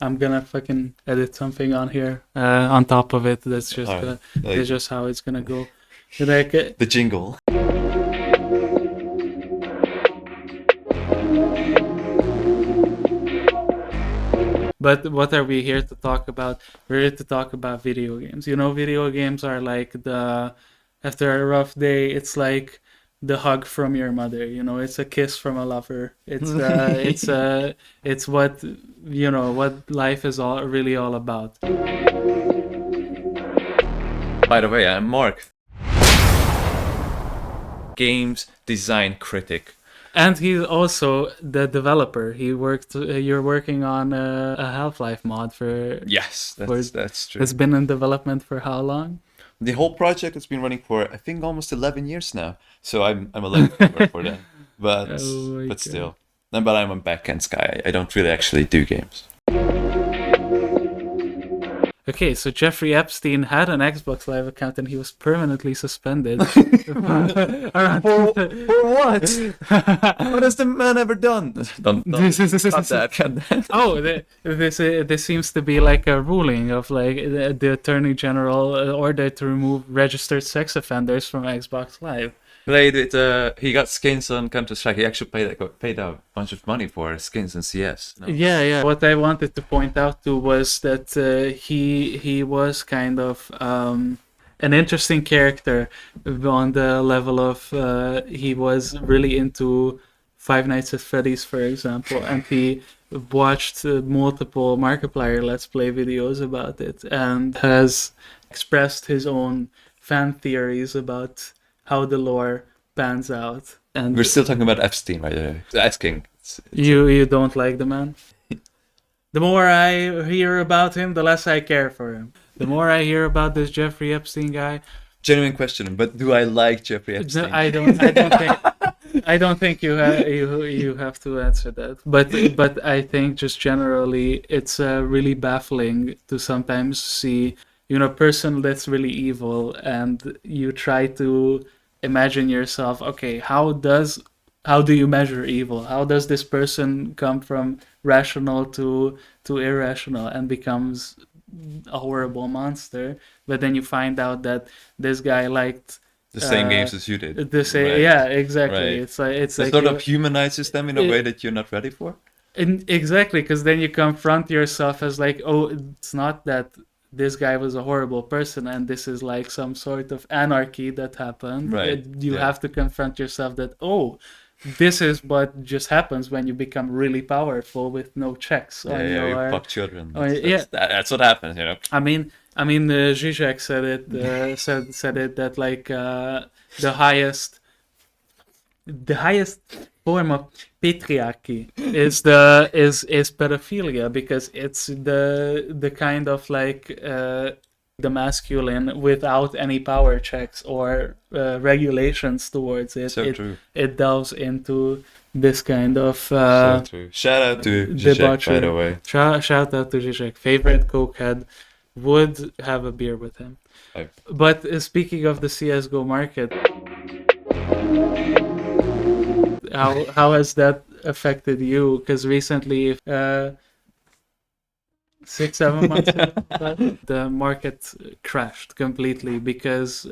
I'm gonna fucking edit something on here on top of it. That's just Alright, that's just how it's gonna go. Like, the jingle. but what are we here to talk about? We're here to talk about video games. You know, video games are like the after a rough day, it's like the hug from your mother. You know, it's a kiss from a lover. It's what what life is all about. By the way, I'm Mark, games design critic. And he's also the developer. He worked. You're working on a Half-Life mod for. Yes, for that's true. It's been in development for how long? The whole project has been running for I think almost 11 years now. So I'm a late comer for that. But Oh my but God. still. But I'm a backend guy. I don't really actually do games. Okay, so Jeffrey Epstein had an Xbox Live account and he was permanently suspended. Around For what? What has the man ever done? Don't cut that. Cut that. Oh, this seems to be like a ruling of like the Attorney General ordered to remove registered sex offenders from Xbox Live. Played it. He got skins on Counter-Strike. He actually paid a bunch of money for skins in CS. No. Yeah. What I wanted to point out to was that he was kind of an interesting character on the level of he was really into Five Nights at Freddy's, for example, and he watched multiple Markiplier Let's Play videos about it and has expressed his own fan theories about how the lore pans out. And We're still talking about Epstein, right? Asking. you don't like the man? The more I hear about him, the less I care for him. The more I hear about this Jeffrey Epstein guy, Genuine question, but do I like Jeffrey Epstein? I don't think you have to answer that. But I think just generally it's really baffling to sometimes see a person that's really evil, and you try to imagine yourself. Okay, how do you measure evil? How does this person come from rational to irrational and becomes a horrible monster? But then you find out that this guy liked The same games as you did. the same. Right. Yeah, exactly. Right. It's like It sort of humanizes them in a way that you're not ready for. exactly, because then you confront yourself as like, oh, it's not that this guy was a horrible person and this is like some sort of anarchy that happened. Right, You yeah. have to confront yourself that, oh, this is what just happens when you become really powerful with no checks on Yeah, your. you fuck children. Oh, yeah. That's what happens, you know. I mean, Zizek said it. Said it that like the highest form of patriarchy is pedophilia, because it's the kind of like the masculine without any power checks or regulations towards it. So true. It delves into this kind of So true. Shout out to Zizek, by the way. Shout out to Zizek. Favorite cokehead. Would have a beer with him. I- But speaking of the CS:GO market, how has that affected you? Because recently, 6-7 months ago, the market crashed completely because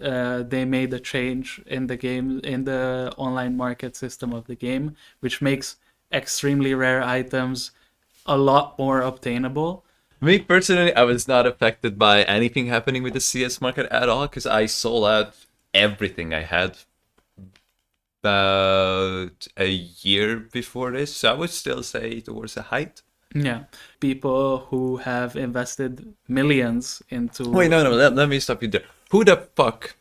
they made a change in the game, in the online market system of the game, which makes extremely rare items a lot more obtainable. Me personally, I was not affected by anything happening with the CS market at all because I sold out everything I had about a year before this. So I would still say towards the height. Yeah, people who have invested millions into. Wait, no, let me stop you there. Who the fuck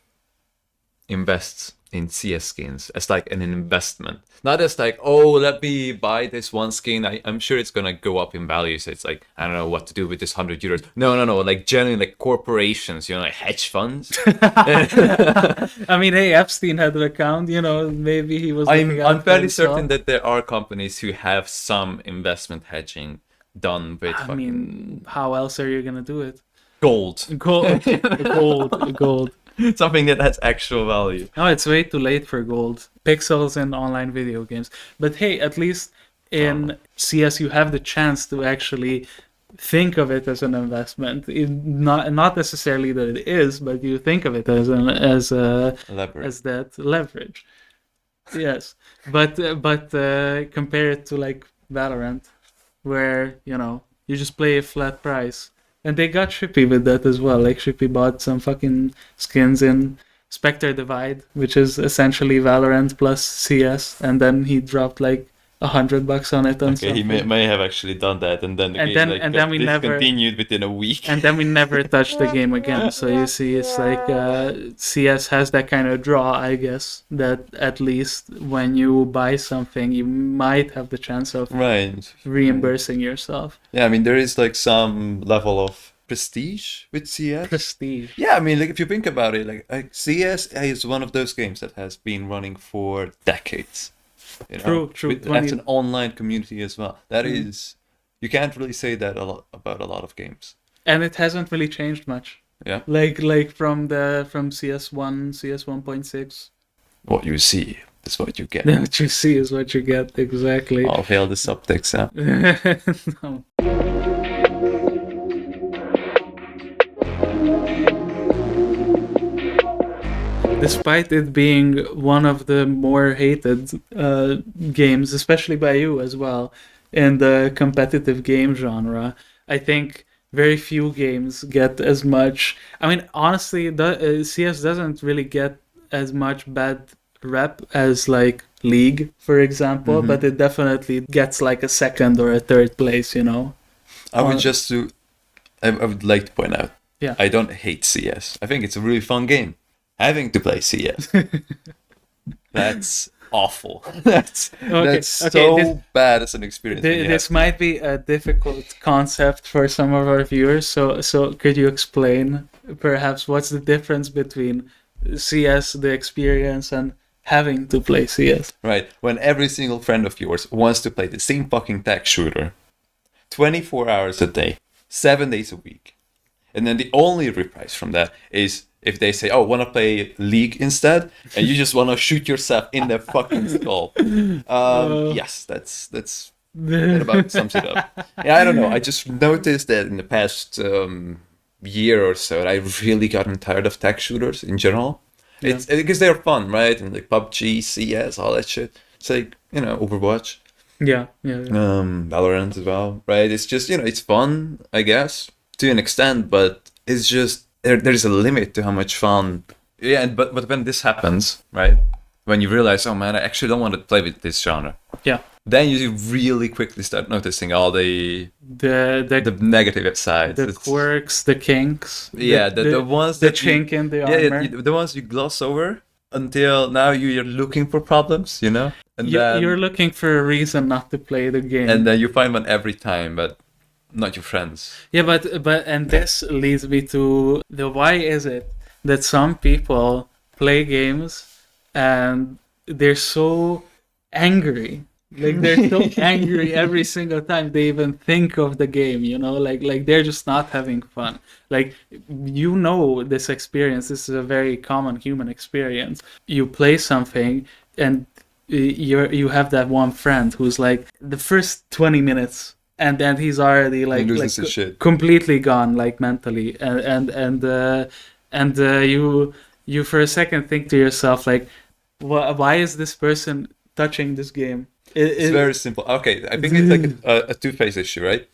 invests in CS skins as like an investment? Not as like, oh, let me buy this one skin. I'm sure it's gonna go up in value. So it's like, I don't know what to do with this €100. No. Like generally like corporations, like hedge funds. I mean, hey, Epstein had an account. Maybe he was. I'm fairly certain that there are companies who have some investment hedging done with I mean, how else are you gonna do it? gold. Gold. Something that has actual value. No, it's way too late for gold. Pixels in online video games. But hey, at least in CS you have the chance to actually think of it as an investment. Not necessarily that it is, but you think of it Elaborate. as that leverage. Yes, but compare it to like Valorant, where you just play a flat price, and they got trippy with that as well. Like Trippy bought some fucking skins in Spectre Divide, which is essentially Valorant plus CS, and then he dropped like $100 on it on Okay, he something. may have actually done that, and then the And game then like and got then we never discontinued within a week. and then we never touched the game again. So you see, it's like CS has that kind of draw, I guess, that at least when you buy something, you might have the chance of Right. reimbursing yourself. Yeah, I mean there is like some level of prestige with CS. Prestige. Yeah, I mean like if you think about it, like CS is one of those games that has been running for decades. True. That's an online community as well. That Mm. is, you can't really say that about a lot of games. And it hasn't really changed much. Yeah. Like from CS1, CS 1.6. What you see is what you get. What you see is what you get, exactly. All hail the subtext, huh? No. Despite it being one of the more hated games, especially by you as well, in the competitive game genre, I think very few games get as much. I mean, honestly, CS doesn't really get as much bad rep as like League, for example, Mhm. but it definitely gets like a second or a third place, I would Uh, just to, I would like to point out, Yeah. I don't hate CS. I think it's a really fun game. Having to play CS, that's awful. That's Okay, so this- bad as an experience. when you This have to- might be a difficult concept for some of our viewers, so could you explain perhaps what's the difference between CS, the experience, and having to play CS? Right, when every single friend of yours wants to play the same fucking tech shooter, 24 hours a day, 7 days a week, and then the only reprise from that is if they say, "Oh, want to play League instead," and you just want to shoot yourself in the fucking skull. Yes, that about sums it up. Yeah, I don't know. I just noticed that in the past year or so, I really gotten tired of tech shooters in general. Yeah. It's because they're fun, right? And like PUBG, CS, all that shit. It's like Overwatch, Yeah. Valorant as well, right? It's just it's fun, I guess, to an extent, but it's just there's a limit to how much fun. Yeah, but when this happens, right? When you realize, oh man, I actually don't want to play with this genre. Yeah. Then you really quickly start noticing all the The negative sides. the It's- quirks, the kinks. Yeah, the ones the that you- chink in the yeah, armor. the ones you gloss over until now you're looking for problems, and then You're looking for a reason not to play the game. and then you find one every time, but not your friends. Yeah, but and this leads me to the why is it that some people play games and they're so angry. Like they're so angry every single time they even think of the game, like they're just not having fun. Like this experience, this is a very common human experience. You play something and you have that one friend who's like the first 20 minutes and then he's already like loses his shit. completely gone like mentally and you for a second think to yourself like why is this person touching this game? It's very simple. Okay, I think it's like a two-phase issue, right?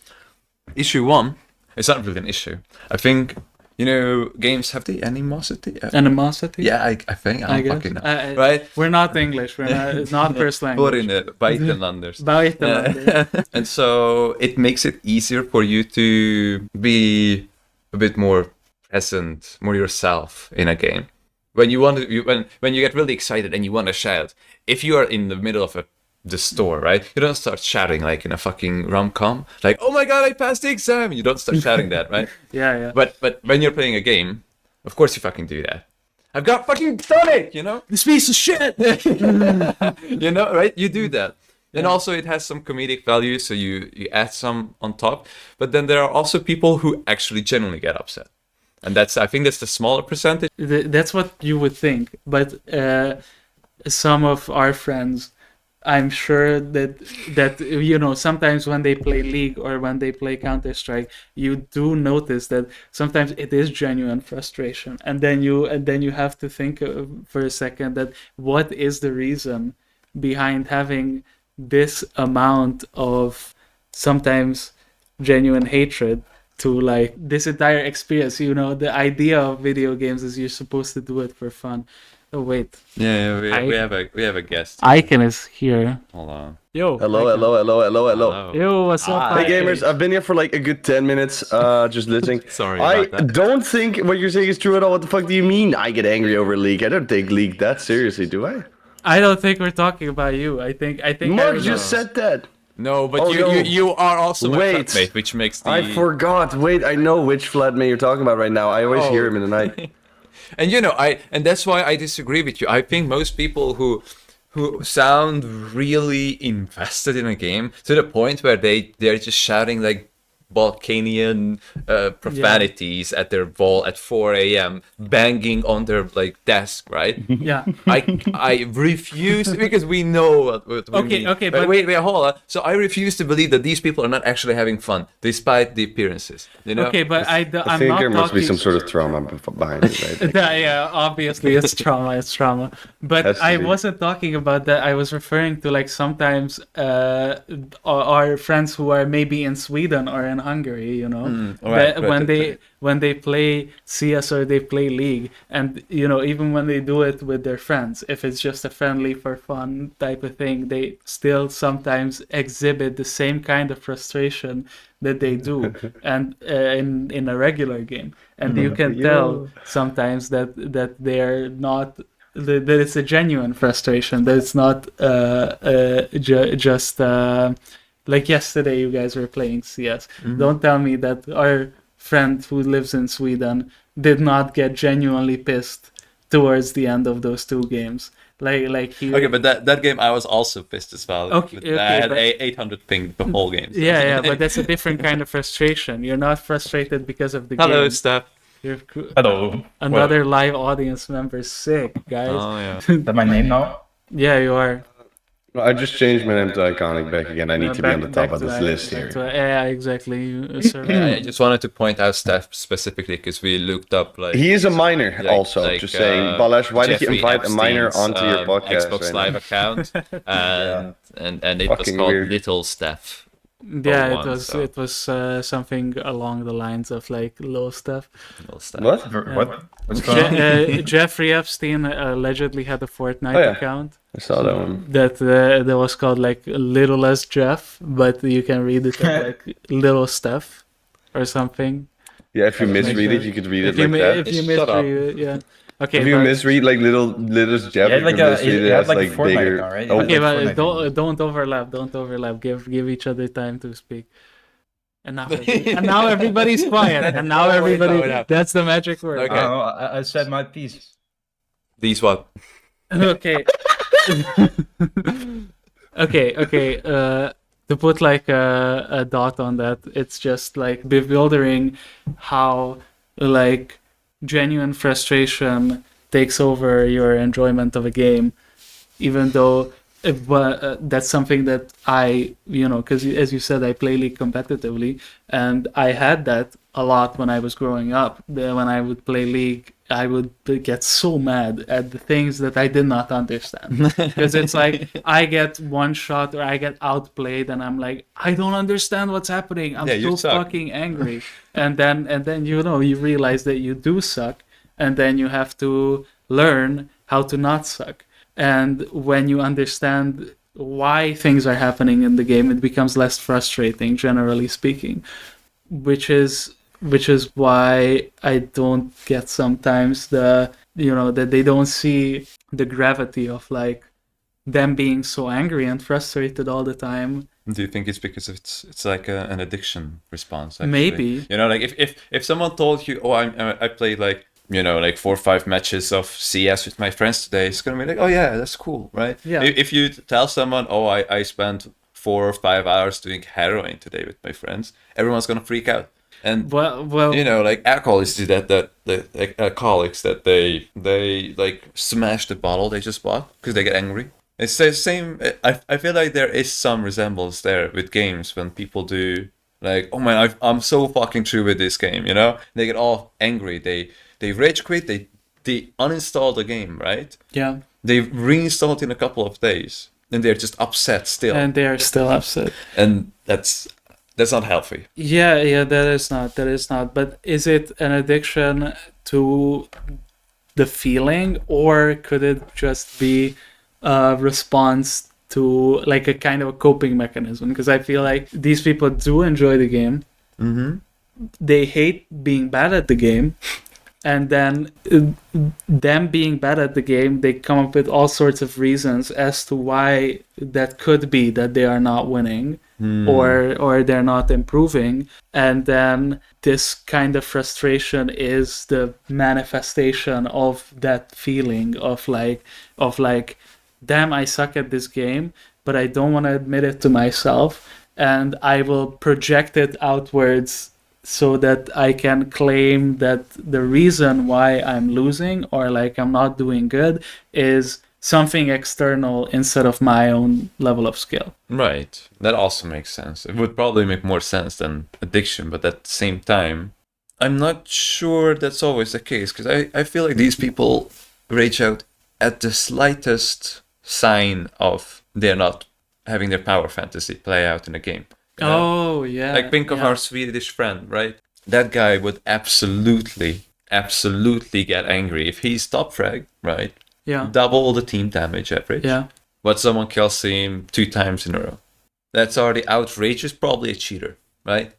Issue one, it's not really an issue. I think games have the animosity. Animosity. Yeah, I think I I guess. fucking know. Right? We're not English. We're not. It's not first language. Put in it, buitenlanders. Buitenlanders. And so it makes it easier for you to be a bit more present, more yourself in a game. When you want to, when you get really excited and you want to shout, if you are in the middle of the store, right? You don't start shouting like in a fucking rom-com, like, "Oh my god, I passed the exam!" You don't start shouting that, right? Yeah. But when you're playing a game, of course you fucking do that. I've got fucking done it, This piece of shit. right? You do that. And also it has some comedic value, so you add some on top. But then there are also people who actually genuinely get upset. And I think that's the smaller percentage. That's what you would think, but some of our friends I'm sure that sometimes when they play League or when they play Counter-Strike, you do notice that sometimes it is genuine frustration, and then you have to think for a second that what is the reason behind having this amount of sometimes genuine hatred to like this entire experience. The idea of video games is you're supposed to do it for fun. Oh wait, Yeah, I we have a guest. Icon is here. Hold on. Yo, Hello, Icon. hello, hello, hello, hello. Hello. Yo, what's up, Hi. Hey Icon? gamers, I've been here for like a good 10 minutes, just listening. Sorry I about that. don't think what you're saying is true at all. What the fuck do you mean I get angry over League? I don't take League that seriously, do I? I don't think we're talking about you. I think I Mark was just said that. No, but Oh, no. you are also Wait. my flatmate, which makes the... I forgot. Wait, I know which flatmate you're talking about right now. I always Oh. hear him in the night. And and that's why I disagree with you. I think most people who sound really invested in a game to the point where they're just shouting like Balkanian profanities at their wall at 4 a.m., banging on their like desk, right? Yeah. I refuse because we know what we Okay, mean. okay, but but- wait, hold on. So I refuse to believe that these people are not actually having fun despite the appearances. You know? Okay, but I I'm think not there must be talking. some sort of trauma behind it, right? Yeah, obviously it's trauma. It's trauma. But Has to I be. wasn't talking about that. I was referring to like sometimes our friends who are maybe in Sweden or in Hungary, right, that right. when they play CS or they play League, and even when they do it with their friends, if it's just a friendly for fun type of thing, they still sometimes exhibit the same kind of frustration that they do and in a regular game, and you can tell sometimes that they're not that it's a genuine frustration, that it's not just like yesterday you guys were playing CS. Don't tell me that our friend who lives in Sweden did not get genuinely pissed towards the end of those two games. Like he Okay, but that game I was also pissed as well. Okay, I had but- 800 ping the whole game. so. yeah, but that's a different kind of frustration. You're not frustrated because of the Hello, game. Steph. You're Hello. another live audience member. Sick, guys. Oh yeah. Is that my name now? Yeah, you are. I just changed my name to Iconic back again. I need to be on the top Back of to this that- list back here. to- yeah, exactly. Sir. I just wanted to point out Steph specifically because we looked up like He is a minor, like- also. like, just saying, Balash, why did you Jeffrey invite a minor Epstein's, onto your podcast? Xbox right Live now? account, and it was Fucking called weird. Little Steph. Yeah, Oh, it one, was so- it was something along the lines of like low stuff. Little Steph. What? What? What's going on? Jeffrey Epstein allegedly had a Fortnite Oh, yeah. account I saw that one. that was called like Little as Jeff, but you can read it as like Little Steph or something. Yeah, if you Like misread that. it, you could read it If you like mi- that. if you Shut up. misread it, yeah. Okay, If you but- misread like little Jeff, Yeah, you like could a- misread you it have as like a like Fortnite bigger. account, right? Oh, Okay, Like but Fortnite don't overlap. Don't overlap. Give each other time to speak. And now everybody's quiet. And now Oh, wait, everybody. no, no. That's the magic word. Okay. I don't know, I said my piece. These what? Okay. Okay. To put like a dot on that, it's just like bewildering how like genuine frustration takes over your enjoyment of a game, even though that's something that I, because as you said, I play League competitively, and I had that a lot when I was growing up. When I would play League, I would get so mad at the things that I did not understand, because it's like I get one shot or I get outplayed, and I'm like, I don't understand what's happening. I'm Yeah, you so suck. fucking angry, and then you realize that you do suck, and then you have to learn how to not suck. And when you understand why things are happening in the game, it becomes less frustrating, generally speaking. Which is why I don't get sometimes that they don't see the gravity of like them being so angry and frustrated all the time. Do you think it's because it's like an addiction response? Actually? Maybe. Like if someone told you, oh, I played like like 4 or 5 matches of CS with my friends today, it's gonna be like, oh yeah, that's cool, right? Yeah. If you tell someone, oh, I spent 4 or 5 hours doing heroin today with my friends, everyone's gonna freak out. And Well, like alcoholics do that like alcoholics that they like smash the bottle they just bought because they get angry. It's the same. I feel like there is some resemblance there with games when people do like, oh man, I'm so fucking through with this game, you know? They get all angry. They rage quit. They uninstall the game, right? Yeah. They reinstall it in a couple of days, and they're just upset still. And they are still upset. And that's not healthy. Yeah, that is not. But is it an addiction to the feeling, or could it just be a response to like a kind of a coping mechanism? Because I feel like these people do enjoy the game. Mm-hmm. They hate being bad at the game. And then them being bad at the game, they come up with all sorts of reasons as to why that could be that they are not winning or they're not improving. And then this kind of frustration is the manifestation of that feeling of like, damn, I suck at this game, but I don't want to admit it to myself. And I will project it outwards so that I can claim that the reason why I'm losing or like I'm not doing good is something external instead of my own level of skill. Right. That also makes sense. It would probably make more sense than addiction, but at the same time, I'm not sure that's always the case, because I feel like these people rage out at the slightest sign of they're not having their power fantasy play out in a game. You know? Oh, yeah. Like, think of our Swedish friend, right? That guy would absolutely get angry if he's top frag, right? Yeah. Double the team damage average. Yeah. But someone kills him 2 times in a row. That's already outrageous, probably a cheater, right?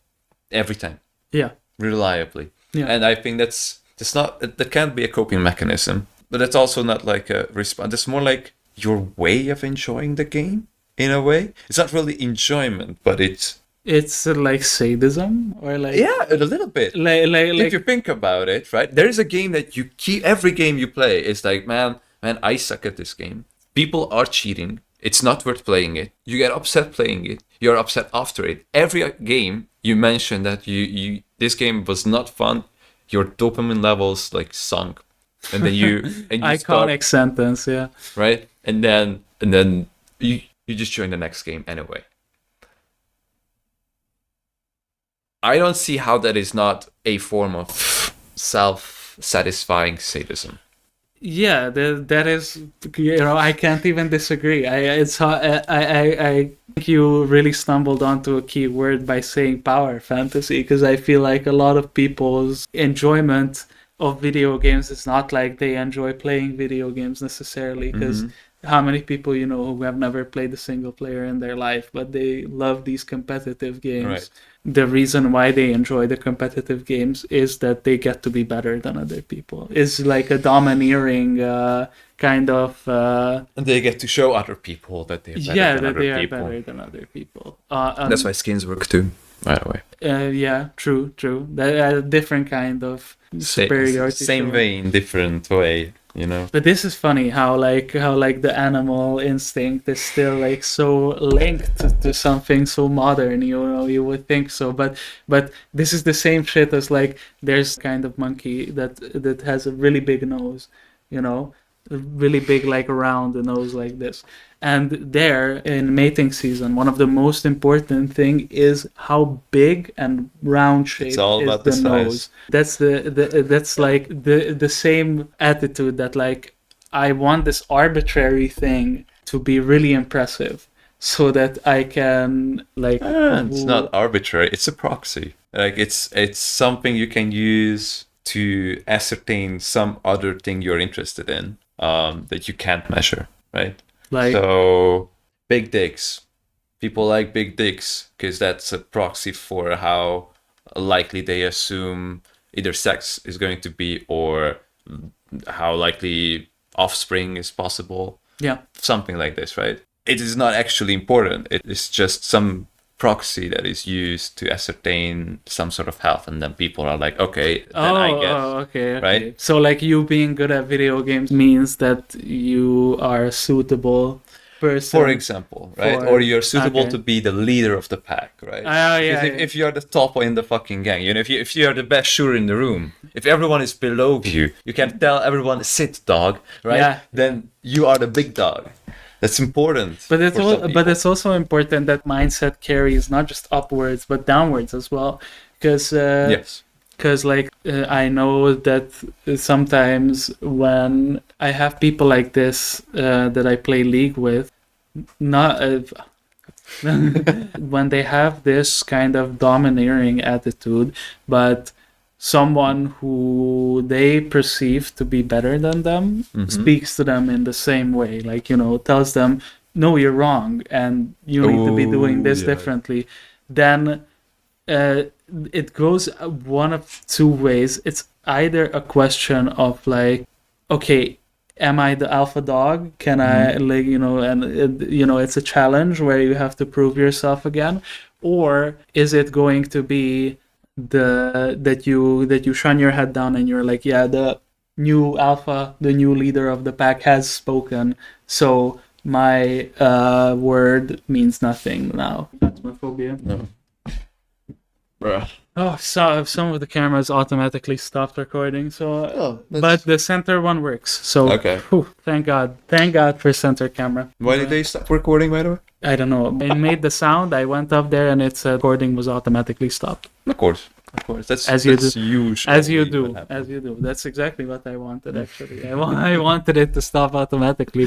Every time. Yeah. Reliably. Yeah. And I think that can't be a coping mechanism. But that's also not like a response. It's more like your way of enjoying the game, in a way. It's not really enjoyment, but it's like sadism or like... Yeah, a little bit. If you think about it, right? There is a game that you keep... Every game you play is like, man, I suck at this game. People are cheating. It's not worth playing it. You get upset playing it. You're upset after it. Every game you mention that you this game was not fun, your dopamine levels like sunk. And then you iconic sentence, yeah. Right? And then you just join the next game anyway. I don't see how that is not a form of self-satisfying sadism. Yeah, that is, I can't even disagree. I think you really stumbled onto a key word by saying power fantasy, because I feel like a lot of people's enjoyment of video games is not like they enjoy playing video games necessarily, because how many people who have never played a single player in their life, but they love these competitive games. Right. The reason why they enjoy the competitive games is that they get to be better than other people. It's like a domineering kind of... and they get to show other people that they're better better than other people. That's why skins work too, by the way. Yeah, true. That a different kind of superiority. Same way in different way. But this is funny how the animal instinct is still like so linked to something so modern. You would think so, but this is the same shit as like there's kind of monkey that has a really big nose, really big, like round nose like this. And there in mating season, one of the most important thing is how big and round shape is the nose. That's that's like the same attitude that like I want this arbitrary thing to be really impressive so that I can like it's not arbitrary, it's a proxy. Like it's something you can use to ascertain some other thing you're interested in that you can't measure, right? So, big dicks. People like big dicks because that's a proxy for how likely they assume either sex is going to be or how likely offspring is possible. Yeah. Something like this, right? It is not actually important. It is just some proxy that is used to ascertain some sort of health, and then people are like, okay, then I guess. Okay. Right? So like you being good at video games means that you are a suitable person. For example, right? Or you're suitable to be the leader of the pack, right? If you're the top in the fucking gang, if you're the best shooter in the room, if everyone is below you, you can tell everyone, sit dog, right? Yeah. Then you are the big dog. That's important. But it's for some people. also important that mindset carries not just upwards but downwards as well, because Yes. like I know that sometimes when I have people like this that I play League with, not when they have this kind of domineering attitude, but someone who they perceive to be better than them speaks to them in the same way, like, tells them, no, you're wrong and you need to be doing this differently, then it goes one of two ways. It's either a question of like, okay, am I the alpha dog? Can I, like, and it's a challenge where you have to prove yourself again, or is it going to be that you shun your head down and you're like, yeah, the new alpha, the new leader of the pack has spoken, so my word means nothing now. That's my phobia. No. Bruh. Oh, so some of the cameras automatically stopped recording, so but the center one works. So Okay. Thank God for center camera. Why did they stop recording, by the way? I don't know. It made the sound. I went up there and its recording was automatically stopped. Of course. That's As you that's do. usually As you what do. happens. As you do. That's exactly what I wanted, actually. I wanted it to stop automatically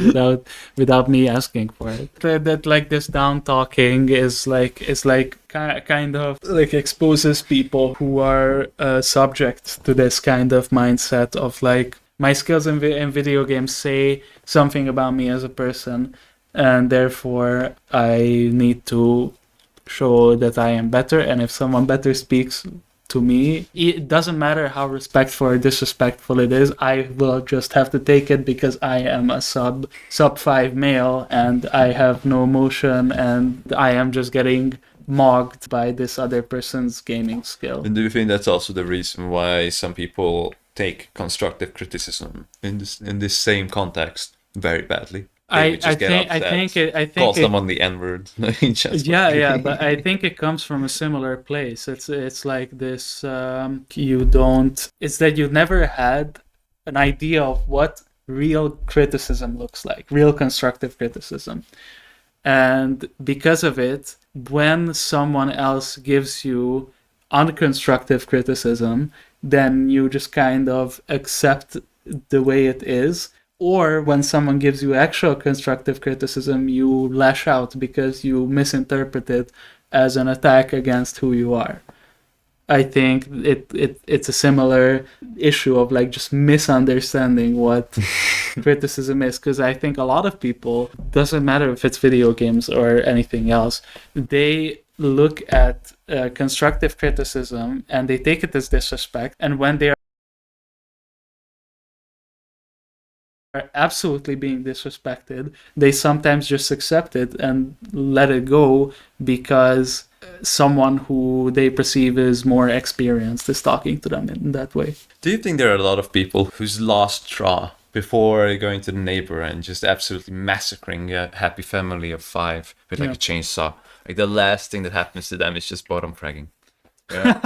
without me asking for it. That like this down talking is like kind of like exposes people who are subject to this kind of mindset of like, my skills in video games say something about me as a person, and therefore I need to show that I am better, and if someone better speaks to me, it doesn't matter how respectful or disrespectful it is, I will just have to take it because I am a sub 5 male and I have no emotion and I am just getting mocked by this other person's gaming skill. And do you think that's also the reason why some people take constructive criticism in this same context very badly? I think call someone the N-word. Yeah, but I think it comes from a similar place. It's like this. It's that you never had an idea of what real criticism looks like, real constructive criticism, and because of it, when someone else gives you unconstructive criticism, then you just kind of accept the way it is. Or when someone gives you actual constructive criticism, you lash out because you misinterpret it as an attack against who you are. I think it's a similar issue of like just misunderstanding what criticism is, because I think a lot of people, doesn't matter if it's video games or anything else, they look at constructive criticism and they take it as disrespect, and when they are absolutely being disrespected, they sometimes just accept it and let it go because someone who they perceive is more experienced is talking to them in that way. Do you think there are a lot of people whose last straw before going to the neighbor and just absolutely massacring a happy family of 5 with like a chainsaw, like the last thing that happens to them is just bottom fragging? Yeah.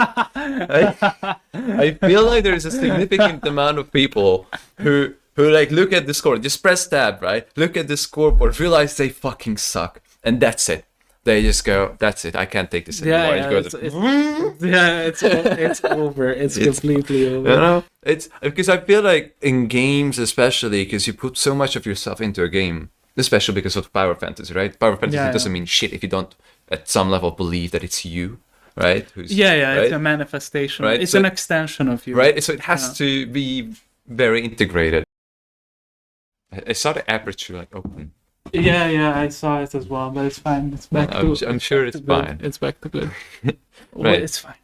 I feel like there is a significant amount of people who like look at the score, just press tab, right? Look at the scoreboard, realize they fucking suck, and that's it. They just go, that's it, I can't take this anymore. It's over. It's completely over. You know, it's because I feel like in games, especially because you put so much of yourself into a game, especially because of Power Fantasy, right? Power Fantasy doesn't mean shit if you don't, at some level, believe that it's you, right? Right? Right? It's a manifestation. Right? It's so an extension of you. Right? So it has to be very integrated. I saw the aperture like open. Yeah, I saw it as well, but it's fine. It's back to. I'm sure it's fine. It's back to good. Right. It's fine.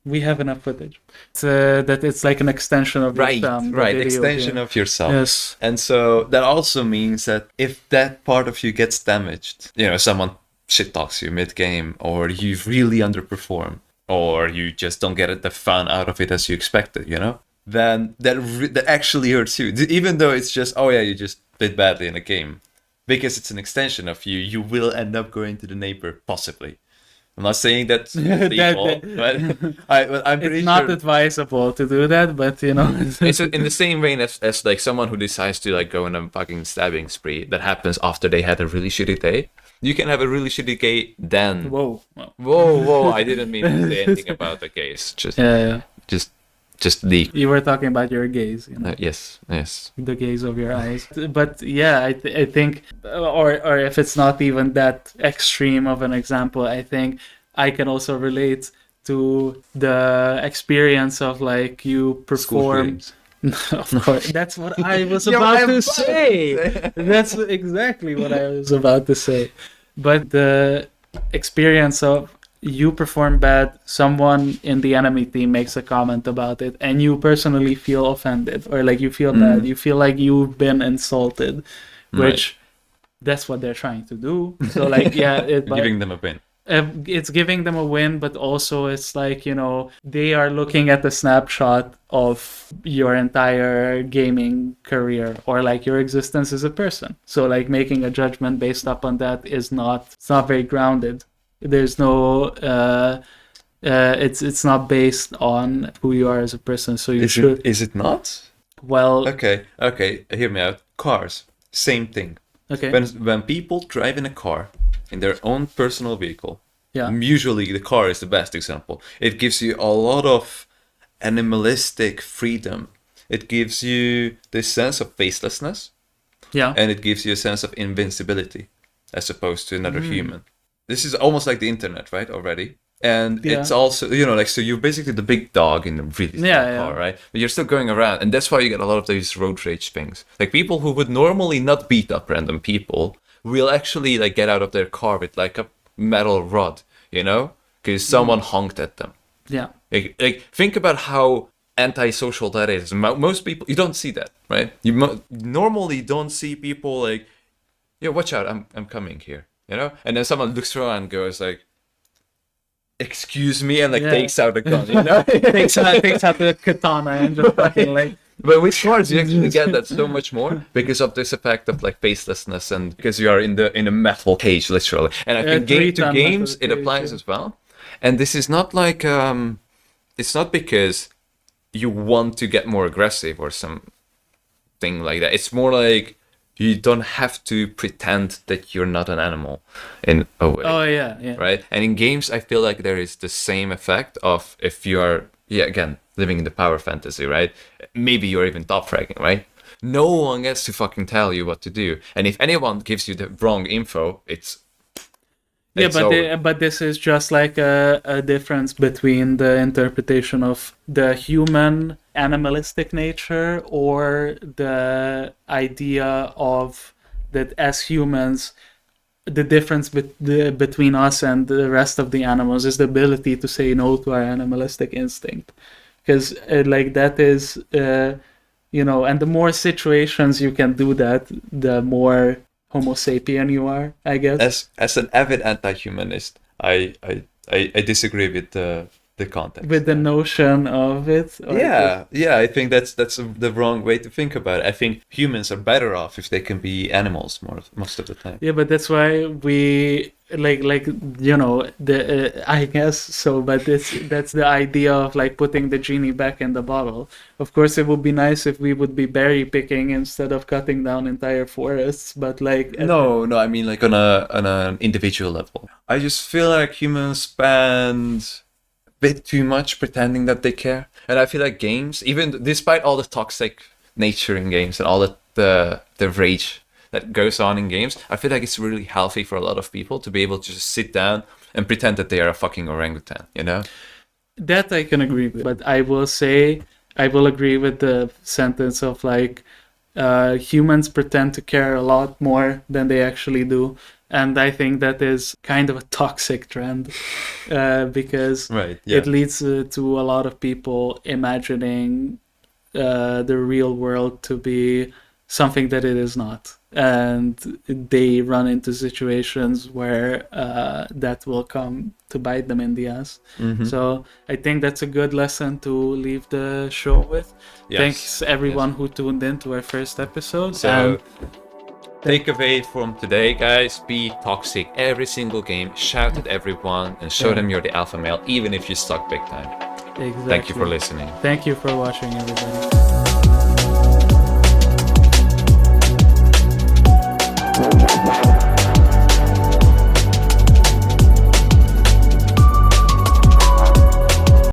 We have enough footage. That it's like an extension of yourself. Right. Extension of yourself. Yes. And so that also means that if that part of you gets damaged, someone shit talks you mid game, or you really underperform, or you just don't get the fun out of it as you expected, then that actually hurts you, even though it's just, you just did badly in a game, because it's an extension of you. You will end up going to the neighbor, possibly, I'm not saying that's That- lethal, but I'm pretty It's not sure advisable to do that, but you know. it's in the same vein as like someone who decides to like go on a fucking stabbing spree that happens after they had a really shitty day. You can have a really shitty day then. Whoa. Well, Whoa! I didn't mean to say anything about the case. yeah. Just the You were talking about your gaze, you know. yes. The gaze of your eyes. But yeah, I think, or if it's not even that extreme of an example, I think I can also relate to the experience of like you perform. Of course, that's what I was about to say. That's exactly what I was about to say. But the experience of you perform bad, someone in the enemy team makes a comment about it, and you personally feel offended, or like you feel bad, you feel like you've been insulted, which that's what they're trying to do. So like, yeah, Giving them a win. It's giving them a win, but also it's like, you know, they are looking at the snapshot of your entire gaming career or like your existence as a person. So like making a judgment based upon that it's not very grounded. There's no it's not based on who you are as a person. So you should. Is it not? Well, Okay, hear me out. Cars, same thing. okay. When people drive in a car, in their own personal vehicle, Yeah. usually the car is the best example. It gives you a lot of animalistic freedom. It gives you this sense of facelessness, Yeah. and it gives you a sense of invincibility as opposed to another human. This is almost like the internet, right? Already. And Yeah. it's also, you know, like, so you're basically the big dog in a really small Yeah, car, yeah. right? But you're still going around. And that's why you get a lot of these road rage things. Like people who would normally not beat up random people will actually like get out of their car with like a metal rod, you know? Because someone honked at them. Yeah. Like think about how antisocial that is. Most people, you don't see that, right? You normally don't see people like, yeah, watch out, I'm coming here, you know? And then someone looks around and goes like, excuse me, and like Yeah. takes out a gun, you know? takes out the katana and just fucking like. But with cars, you actually get that so much more because of this effect of like facelessness and because you are in a metal cage, literally. And I think to games, it applies as well. And this is not like, it's not because you want to get more aggressive or something like that. It's more like you don't have to pretend that you're not an animal in a way. Oh yeah, yeah. Right? And in games, I feel like there is the same effect of if you are, again, living in the power fantasy, right? Maybe you're even top fragging, right? No one gets to fucking tell you what to do. And if anyone gives you the wrong info, it's but this is just like a difference between the interpretation of the human animalistic nature or the idea of that as humans, the difference between us and the rest of the animals is the ability to say no to our animalistic instinct. Because like that is, you know, and the more situations you can do that, the more Homo sapien you are, I guess. As an avid anti-humanist, I disagree with the context. With the notion of it. Yeah, I think that's the wrong way to think about it. I think humans are better off if they can be animals most of the time. Yeah, but that's why we like you know the I guess so. But that's the idea of like putting the genie back in the bottle. Of course, it would be nice if we would be berry picking instead of cutting down entire forests. But like No, I mean like on an individual level. I just feel like humans spend bit too much pretending that they care, and I feel like games, even despite all the toxic nature in games and all the rage that goes on in games, I feel like it's really healthy for a lot of people to be able to just sit down and pretend that they are a fucking orangutan, you know? That I can agree with, but I will say I will agree with the sentence of like humans pretend to care a lot more than they actually do. And I think that is kind of a toxic trend because it leads to a lot of people imagining the real world to be something that it is not. And they run into situations where that will come to bite them in the ass. Mm-hmm. So I think that's a good lesson to leave the show with. Yes. Thanks everyone who tuned in to our first episode. So takeaway from today, guys: be toxic every single game. Shout at everyone and show them you're the alpha male, even if you suck big time. Exactly. Thank you for listening. Thank you for watching, everybody.